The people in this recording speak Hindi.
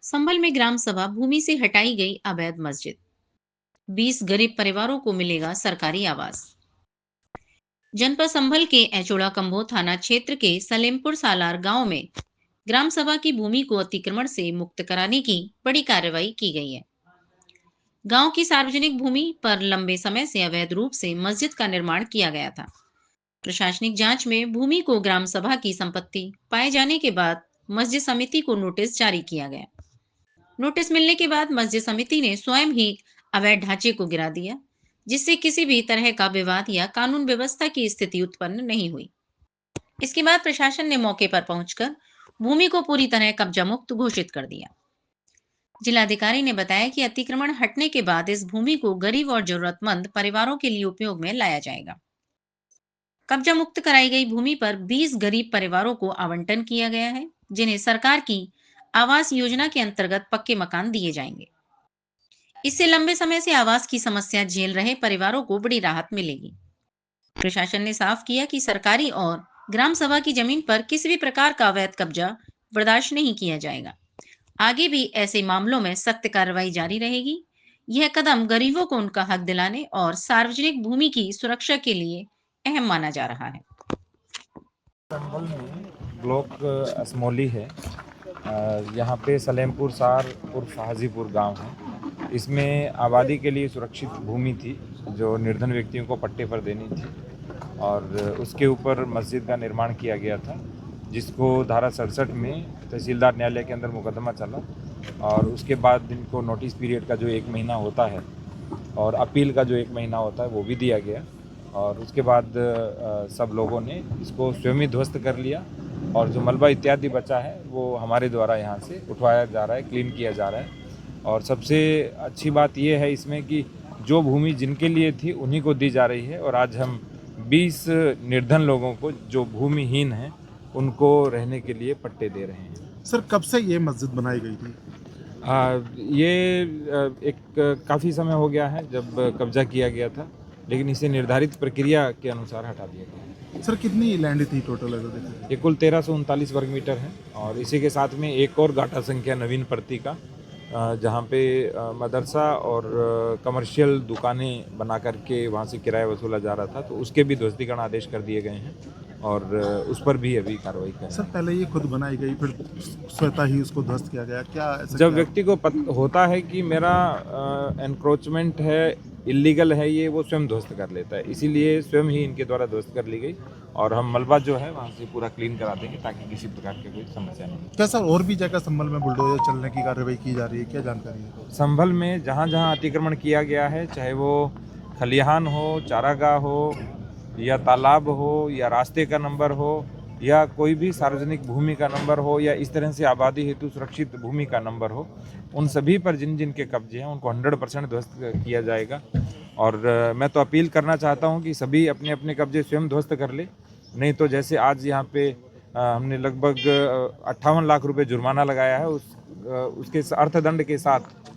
संभल में ग्राम सभा भूमि से हटाई गई अवैध मस्जिद। 20 गरीब परिवारों को मिलेगा सरकारी आवास। जनपद संभल के एचोड़ा कम्बो थाना क्षेत्र के सलेमपुर सालार गांव में ग्राम सभा की भूमि को अतिक्रमण से मुक्त कराने की बड़ी कार्रवाई की गई है। गांव की सार्वजनिक भूमि पर लंबे समय से अवैध रूप से मस्जिद का निर्माण किया गया था। प्रशासनिक जांच में भूमि को ग्राम सभा की संपत्ति पाए जाने के बाद मस्जिद समिति को नोटिस जारी किया गया। नोटिस मिलने के बाद मस्जिद समिति ने स्वयं ही अवैध ढांचे को गिरा दिया, जिससे किसी भी तरह का विवाद या कानून व्यवस्था की स्थिति उत्पन्न नहीं हुई। इसके बाद प्रशासन ने मौके पर पहुंचकर भूमि को पूरी तरह कब्जा मुक्त घोषित कर दिया। जिलाधिकारी ने बताया कि अतिक्रमण हटने के बाद इस भूमि को गरीब और जरूरतमंद परिवारों के लिए उपयोग में लाया जाएगा। कब्जा मुक्त कराई गई भूमि पर 20 गरीब परिवारों को आवंटन किया गया है, जिन्हें सरकार की आवास योजना के अंतर्गत पक्के मकान दिए जाएंगे। इससे लंबे समय से आवास की समस्या झेल रहे परिवारों को बड़ी राहत मिलेगी। प्रशासन ने साफ किया कि सरकारी और ग्राम सभा की जमीन पर किसी भी प्रकार का अवैध कब्जा बर्दाश्त नहीं किया जाएगा। आगे भी ऐसे मामलों में सख्त कार्रवाई जारी रहेगी। यह कदम गरीबों को उनका हक दिलाने और सार्वजनिक भूमि की सुरक्षा के लिए अहम माना जा रहा है। संभल में ब्लॉक असमौली है। यहाँ पे सलेमपुर सार उर्फ हाजीपुर गांव है। इसमें आबादी के लिए सुरक्षित भूमि थी जो निर्धन व्यक्तियों को पट्टे पर देनी थी और उसके ऊपर मस्जिद का निर्माण किया गया था, जिसको धारा 67 में तहसीलदार न्यायालय के अंदर मुकदमा चला और उसके बाद इनको नोटिस पीरियड का जो 1 महीना होता है और अपील का जो 1 महीना होता है वो भी दिया गया और उसके बाद सब लोगों ने इसको स्वयं ही ध्वस्त कर लिया और जो मलबा इत्यादि बचा है वो हमारे द्वारा यहाँ से उठवाया जा रहा है, क्लीन किया जा रहा है। और सबसे अच्छी बात ये है इसमें कि जो भूमि जिनके लिए थी उन्हीं को दी जा रही है और आज हम 20 निर्धन लोगों को जो भूमिहीन हैं उनको रहने के लिए पट्टे दे रहे हैं। सर, कब से ये मस्जिद बनाई गई थी? एक काफ़ी समय हो गया है जब कब्जा किया गया था, लेकिन इसे निर्धारित प्रक्रिया के अनुसार हटा दिया गया। सर, कितनी लैंड थी टोटल अगर देखें? ये कुल 1339 वर्ग मीटर है और इसी के साथ में एक और गाटा संख्या नवीन प्रति का जहाँ पे मदरसा और कमर्शियल दुकानें बना करके वहाँ से किराया वसूला जा रहा था, तो उसके भी ध्वस्तीकरण आदेश कर दिए गए हैं और उस पर भी अभी कार्रवाई कर रहे हैं। सर, पहले ये खुद बनाई गई फिर स्वतः ही उसको ध्वस्त किया गया, क्या ऐसा जब क्या? व्यक्ति को होता है कि मेरा एनक्रोचमेंट है, इलीगल है, ये वो स्वयं ध्वस्त कर लेता है, इसीलिए स्वयं ही इनके द्वारा ध्वस्त कर ली गई और हम मलबा जो है वहाँ से पूरा क्लीन करा देंगे ताकि किसी प्रकार की कोई समस्या नहीं हो। क्या सर और भी जगह संभल में बुलडोजर चलने की कार्रवाई की जा रही है, क्या जानकारी है? संभल में जहाँ जहाँ अतिक्रमण किया गया है, चाहे वो खलिहान हो, चारागाह हो या तालाब हो या रास्ते का नंबर हो या कोई भी सार्वजनिक भूमि का नंबर हो या इस तरह से आबादी हेतु सुरक्षित भूमि का नंबर हो, उन सभी पर जिन जिन के कब्जे हैं उनको 100% ध्वस्त किया जाएगा। और मैं तो अपील करना चाहता हूं कि सभी अपने अपने कब्जे स्वयं ध्वस्त कर ले, नहीं तो जैसे आज यहाँ पे हमने लगभग 58 लाख रुपए जुर्माना लगाया है, उसके अर्थदंड के साथ